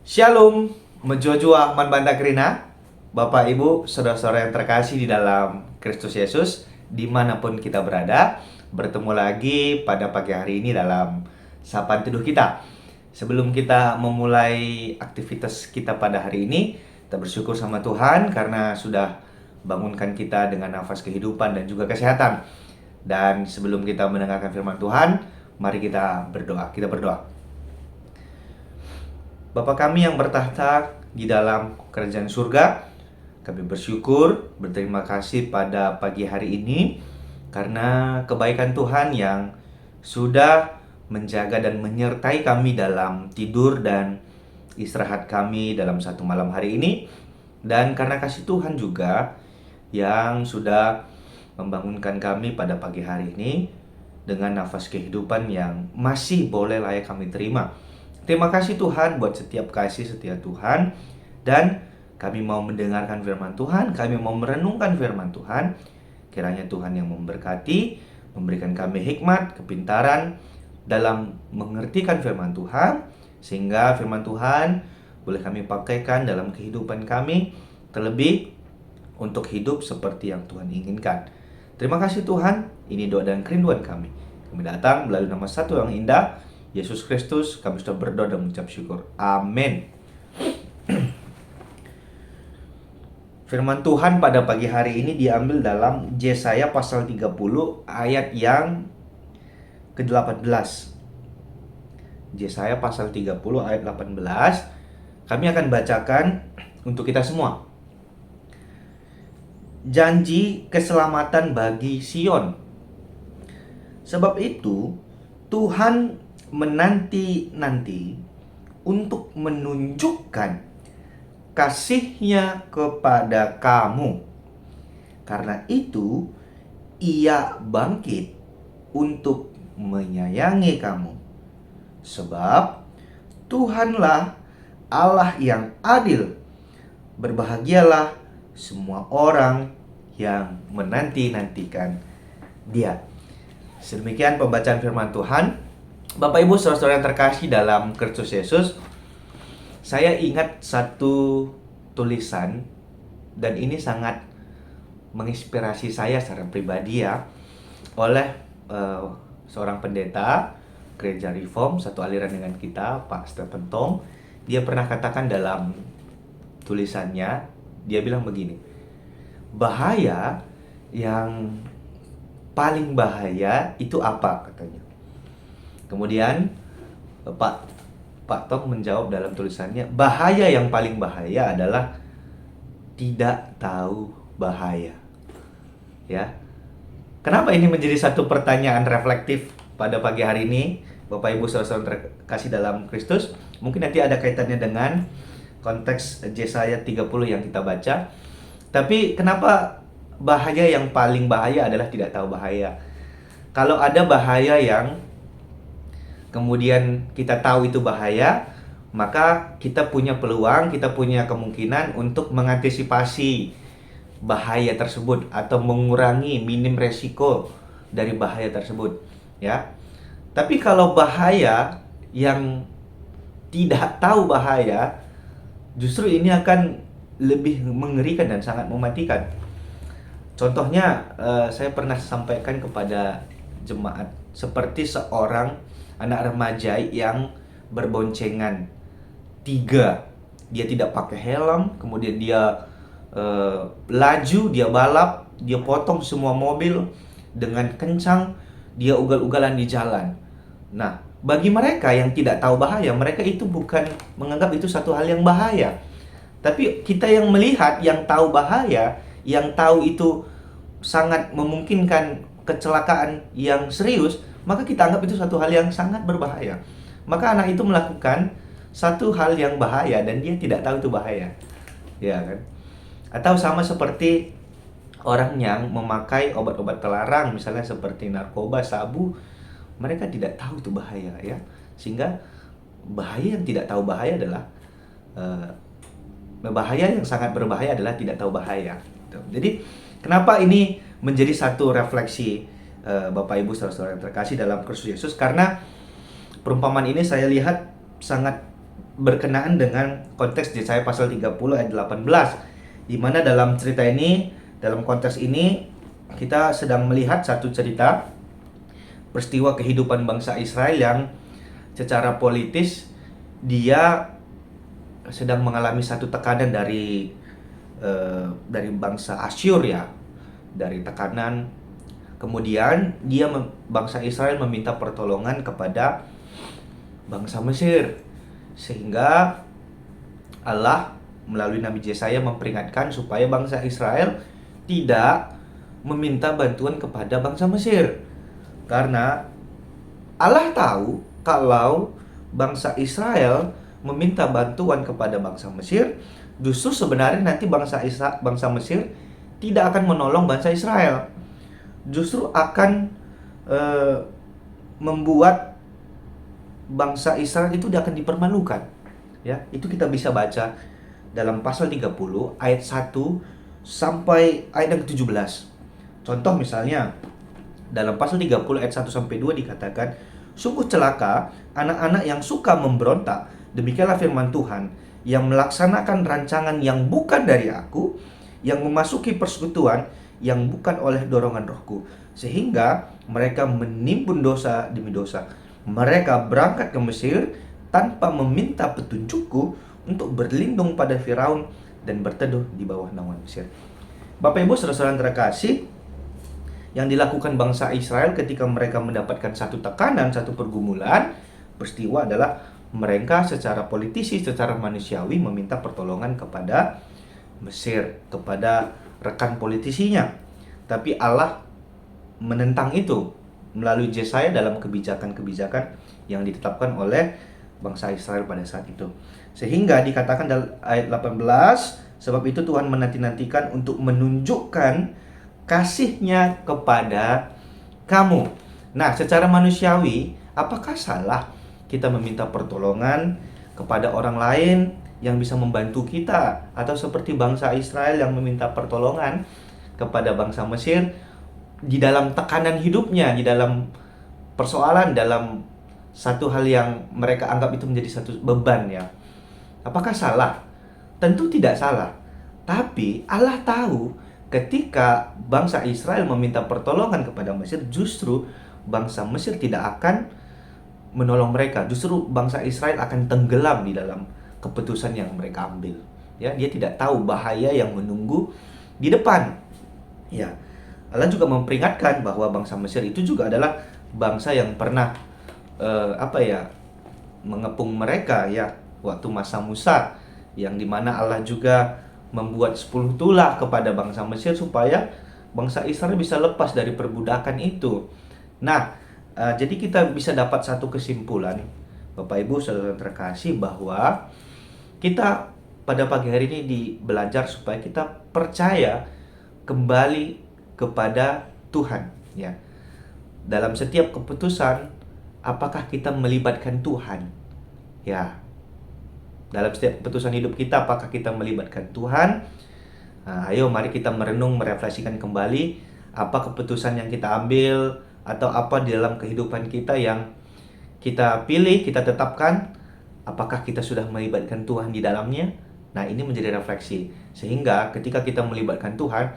Shalom, menjojua manbanda krina, Bapak Ibu, saudara-saudara yang terkasih di dalam Kristus Yesus, dimanapun kita berada, bertemu lagi pada pagi hari ini dalam Sapaan Teduh kita. Sebelum kita memulai aktivitas kita pada hari ini, kita bersyukur sama Tuhan karena sudah bangunkan kita dengan nafas kehidupan dan juga kesehatan. Dan sebelum kita mendengarkan firman Tuhan, mari kita berdoa. Kita berdoa. Bapa kami yang bertahta di dalam kerajaan surga, kami bersyukur, berterima kasih pada pagi hari ini karena kebaikan Tuhan yang sudah menjaga dan menyertai kami dalam tidur dan istirahat kami dalam satu malam hari ini. Dan karena kasih Tuhan juga yang sudah membangunkan kami pada pagi hari ini dengan nafas kehidupan yang masih boleh layak kami terima. Terima kasih Tuhan buat setiap kasih setia Tuhan. Dan kami mau mendengarkan firman Tuhan, kami mau merenungkan firman Tuhan. Kiranya Tuhan yang memberkati, memberikan kami hikmat, kepintaran dalam mengertikan firman Tuhan, sehingga firman Tuhan boleh kami pakaikan dalam kehidupan kami, terlebih untuk hidup seperti yang Tuhan inginkan. Terima kasih Tuhan, ini doa dan kerinduan kami. Kami datang melalui nama satu yang indah, Yesus Kristus. Kami sudah berdoa dan mengucap syukur. Amin. Firman Tuhan pada pagi hari ini diambil dalam Yesaya pasal 30 ayat yang ke-18. Yesaya pasal 30 ayat 18. Kami akan bacakan untuk kita semua. Janji keselamatan bagi Sion. Sebab itu Tuhan menanti-nanti untuk menunjukkan kasih-Nya kepada kamu. Karena itu Ia bangkit untuk menyayangi kamu. Sebab Tuhanlah Allah yang adil. Berbahagialah semua orang yang menanti-nantikan Dia. Sedemikian pembacaan firman Tuhan. Bapak Ibu saudara-saudara yang terkasih dalam Kristus Yesus, saya ingat satu tulisan dan ini sangat menginspirasi saya secara pribadi ya, oleh seorang pendeta gereja Reform satu aliran dengan kita, Pak Stephen Tong. Dia pernah katakan dalam tulisannya, dia bilang begini, bahaya yang paling bahaya itu apa katanya. Kemudian Pak Tong menjawab dalam tulisannya, bahaya yang paling bahaya adalah tidak tahu bahaya. Ya. Kenapa ini menjadi satu pertanyaan reflektif pada pagi hari ini, Bapak Ibu saudara-saudara terkasih dalam Kristus? Mungkin nanti ada kaitannya dengan konteks Yesaya 30 yang kita baca. Tapi kenapa bahaya yang paling bahaya adalah tidak tahu bahaya? Kalau ada bahaya yang kemudian kita tahu itu bahaya, maka kita punya peluang, kita punya kemungkinan untuk mengantisipasi bahaya tersebut atau mengurangi minim resiko dari bahaya tersebut, ya. Tapi kalau bahaya yang tidak tahu bahaya, justru ini akan lebih mengerikan dan sangat mematikan. Contohnya, saya pernah sampaikan kepada jemaat seperti seorang anak remaja yang berboncengan tiga. Dia tidak pakai helm, kemudian dia laju, dia balap, dia potong semua mobil dengan kencang, dia ugal-ugalan di jalan. Nah, bagi mereka yang tidak tahu bahaya, mereka itu bukan menganggap itu satu hal yang bahaya. Tapi kita yang melihat, yang tahu bahaya, yang tahu itu sangat memungkinkan kecelakaan yang serius, maka kita anggap itu satu hal yang sangat berbahaya. Maka anak itu melakukan satu hal yang bahaya dan dia tidak tahu itu bahaya. Ya kan? Atau sama seperti orang yang memakai obat-obat terlarang, misalnya seperti narkoba, sabu, mereka tidak tahu itu bahaya ya. Sehingga bahaya yang tidak tahu bahaya adalah bahaya yang sangat berbahaya adalah tidak tahu bahaya. Jadi kenapa ini menjadi satu refleksi Bapak Ibu saudara-saudara yang terkasih dalam Kristus Yesus? Karena perumpamaan ini saya lihat sangat berkenaan dengan konteks Yesaya pasal 30 ayat 18, di mana dalam cerita ini, dalam konteks ini kita sedang melihat satu cerita peristiwa kehidupan bangsa Israel yang secara politis dia sedang mengalami satu tekanan dari bangsa Asyur ya, dari tekanan. Kemudian bangsa Israel meminta pertolongan kepada bangsa Mesir, sehingga Allah melalui Nabi Yesaya memperingatkan supaya bangsa Israel tidak meminta bantuan kepada bangsa Mesir, karena Allah tahu kalau bangsa Israel meminta bantuan kepada bangsa Mesir, justru sebenarnya nanti bangsa Mesir tidak akan menolong bangsa Israel, justru akan membuat bangsa Israel itu akan dipermalukan. Ya, itu kita bisa baca dalam pasal 30 ayat 1 sampai ayat yang ke-17. Contoh misalnya dalam pasal 30 ayat 1 sampai 2 dikatakan, "Sungguh celaka anak-anak yang suka memberontak, demikianlah firman Tuhan, yang melaksanakan rancangan yang bukan dari aku, yang memasuki persekutuan yang bukan oleh dorongan rohku, sehingga mereka menimbun dosa demi dosa. Mereka berangkat ke Mesir tanpa meminta petunjukku untuk berlindung pada Firaun dan berteduh di bawah naungan Mesir." Bapak Ibu saudara-saudara terkasih, yang dilakukan bangsa Israel ketika mereka mendapatkan satu tekanan, satu pergumulan, peristiwa adalah mereka secara politisi, secara manusiawi meminta pertolongan kepada Mesir, kepada rekan politisinya. Tapi Allah menentang itu melalui Yesaya dalam kebijakan-kebijakan yang ditetapkan oleh bangsa Israel pada saat itu. Sehingga dikatakan dalam ayat 18, "Sebab itu Tuhan menanti-nantikan untuk menunjukkan kasih-Nya kepada kamu." Nah, secara manusiawi, apakah salah kita meminta pertolongan kepada orang lain yang bisa membantu kita, atau seperti bangsa Israel yang meminta pertolongan kepada bangsa Mesir di dalam tekanan hidupnya, di dalam persoalan, dalam satu hal yang mereka anggap itu menjadi satu beban ya. Apakah salah? Tentu tidak salah. Tapi Allah tahu ketika bangsa Israel meminta pertolongan kepada Mesir, justru bangsa Mesir tidak akan menolong mereka. Justru bangsa Israel akan tenggelam di dalam keputusan yang mereka ambil. Ya, dia tidak tahu bahaya yang menunggu di depan. Ya, Allah juga memperingatkan bahwa bangsa Mesir itu juga adalah bangsa yang pernah mengepung mereka ya waktu masa Musa, yang dimana Allah juga membuat 10 tulah kepada bangsa Mesir supaya bangsa Israel bisa lepas dari perbudakan itu. Nah, jadi kita bisa dapat satu kesimpulan, Bapak Ibu saudara terkasih, bahwa kita pada pagi hari ini belajar supaya kita percaya kembali kepada Tuhan ya. Dalam setiap keputusan, apakah kita melibatkan Tuhan? Ya. Dalam setiap keputusan hidup kita, apakah kita melibatkan Tuhan? Nah, ayo mari kita merenung, merefleksikan kembali apa keputusan yang kita ambil, atau apa di dalam kehidupan kita yang kita pilih, kita tetapkan, apakah kita sudah melibatkan Tuhan di dalamnya? Nah, ini menjadi refleksi. Sehingga ketika kita melibatkan Tuhan,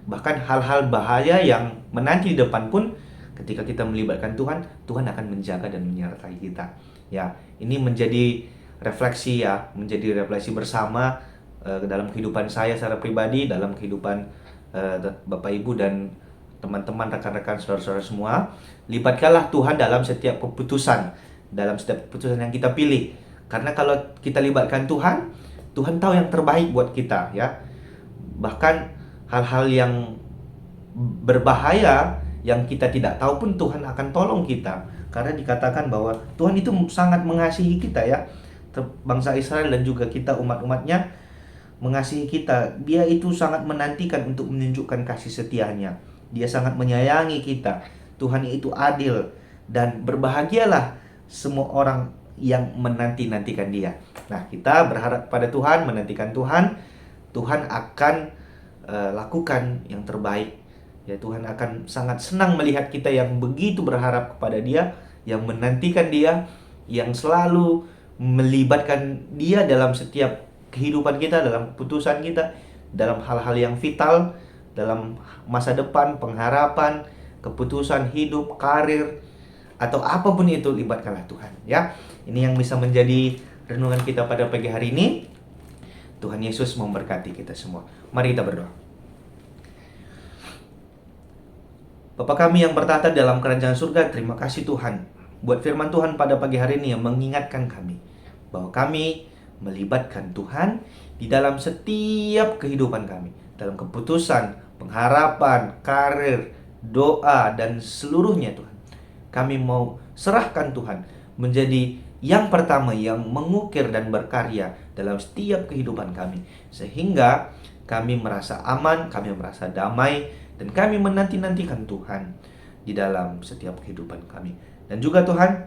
bahkan hal-hal bahaya yang menanti di depan pun, ketika kita melibatkan Tuhan, Tuhan akan menjaga dan menyertai kita. Ya, ini menjadi refleksi ya, menjadi refleksi bersama dalam kehidupan saya secara pribadi, dalam kehidupan Bapak Ibu dan teman-teman, rekan-rekan, saudara-saudara semua. Libatkanlah Tuhan dalam setiap keputusan, dalam setiap keputusan yang kita pilih. Karena kalau kita libatkan Tuhan, Tuhan tahu yang terbaik buat kita ya. Bahkan hal-hal yang berbahaya yang kita tidak tahu pun Tuhan akan tolong kita. Karena dikatakan bahwa Tuhan itu sangat mengasihi kita ya. Bangsa Israel dan juga kita umat-umatnya mengasihi kita. Dia itu sangat menantikan untuk menunjukkan kasih setianya. Dia sangat menyayangi kita. Tuhan itu adil, dan berbahagialah semua orang yang menanti-nantikan Dia. Nah, kita berharap pada Tuhan, menantikan Tuhan. Tuhan akan lakukan yang terbaik. Ya, Tuhan akan sangat senang melihat kita yang begitu berharap kepada Dia, yang menantikan Dia, yang selalu melibatkan Dia dalam setiap kehidupan kita, dalam keputusan kita, dalam hal-hal yang vital, dalam masa depan, pengharapan, keputusan hidup, karir, atau apapun itu, libatkanlah Tuhan ya. Ini yang bisa menjadi renungan kita pada pagi hari ini. Tuhan Yesus memberkati kita semua. Mari kita berdoa. Bapa kami yang bertahta dalam kerajaan surga, terima kasih Tuhan buat firman Tuhan pada pagi hari ini yang mengingatkan kami bahwa kami melibatkan Tuhan di dalam setiap kehidupan kami, dalam keputusan, pengharapan, karir, doa, dan seluruhnya Tuhan. Kami mau serahkan Tuhan menjadi yang pertama yang mengukir dan berkarya dalam setiap kehidupan kami, sehingga kami merasa aman, kami merasa damai, dan kami menanti-nantikan Tuhan di dalam setiap kehidupan kami. Dan juga Tuhan,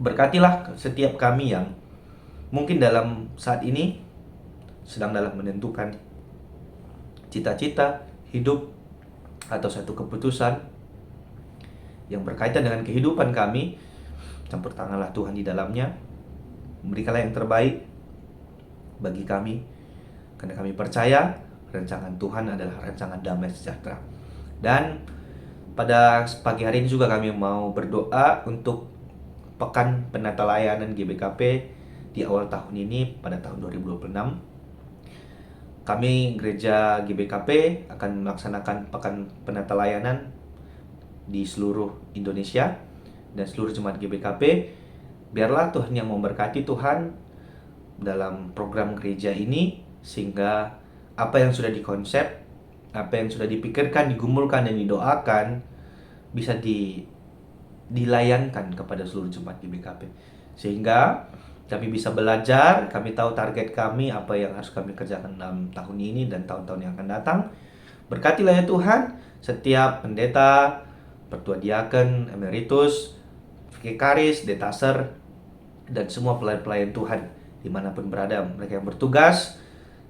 berkatilah setiap kami yang mungkin dalam saat ini sedang dalam menentukan cita-cita hidup atau satu keputusan yang berkaitan dengan kehidupan kami. Campur tanganlah Tuhan di dalamnya. Berikanlah yang terbaik bagi kami, karena kami percaya rancangan Tuhan adalah rancangan damai sejahtera. Dan pada pagi hari ini juga kami mau berdoa untuk Pekan Penata Layanan GBKP di awal tahun ini pada tahun 2026. Kami gereja GBKP akan melaksanakan Pekan Penata Layanan di seluruh Indonesia dan seluruh jemaat GBKP. Biarlah Tuhan yang memberkati Tuhan dalam program gereja ini, sehingga apa yang sudah dikonsep, apa yang sudah dipikirkan, digumulkan, dan didoakan bisa dilayankan kepada seluruh jemaat GBKP, sehingga kami bisa belajar. Kami tahu target kami, apa yang harus kami kerjakan dalam tahun ini dan tahun-tahun yang akan datang. Berkatilah ya Tuhan setiap pendeta, pertua diaken, emeritus, vikaris, detaser, dan semua pelayan-pelayan Tuhan dimanapun berada, mereka yang bertugas.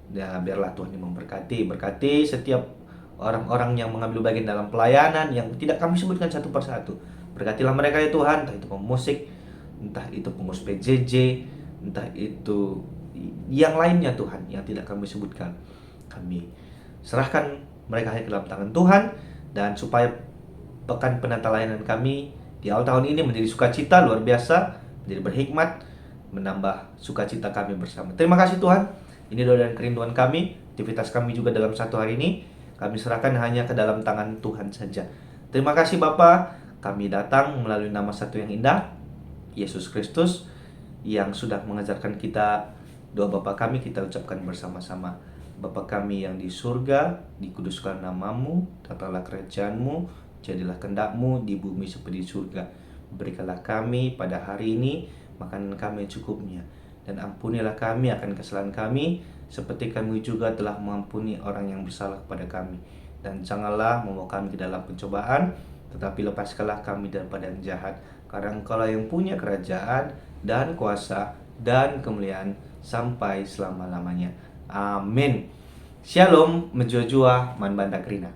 Ya, biarlah Tuhan yang memberkati. Berkati setiap orang-orang yang mengambil bagian dalam pelayanan yang tidak kami sebutkan satu persatu. Berkatilah mereka ya Tuhan, entah itu pemusik, entah itu pengurus PJJ, entah itu yang lainnya Tuhan yang tidak kami sebutkan. Kami serahkan mereka ke dalam tangan Tuhan, dan supaya Pekan Penata Layanan kami di awal tahun ini menjadi sukacita luar biasa, menjadi berhikmat, menambah sukacita kami bersama. Terima kasih Tuhan. Ini doa dan kerinduan kami. Aktivitas kami juga dalam satu hari ini kami serahkan hanya ke dalam tangan Tuhan saja. Terima kasih Bapa. Kami datang melalui nama satu yang indah, Yesus Kristus, yang sudah mengajarkan kita doa Bapa kami. Kita ucapkan bersama-sama. Bapa kami yang di surga, dikuduskan namamu, datanglah kerajaanmu, jadilah kehendak-Mu di bumi seperti di surga. Berikanlah kami pada hari ini makanan kami yang cukupnya, dan ampunilah kami akan kesalahan kami, seperti kami juga telah mengampuni orang yang bersalah kepada kami. Dan janganlah membawa kami ke dalam pencobaan, tetapi lepaskanlah kami daripada yang jahat, karena Engkau-lah yang punya kerajaan dan kuasa dan kemuliaan sampai selama-lamanya. Amin. Shalom, menjua-jua, man banda krina.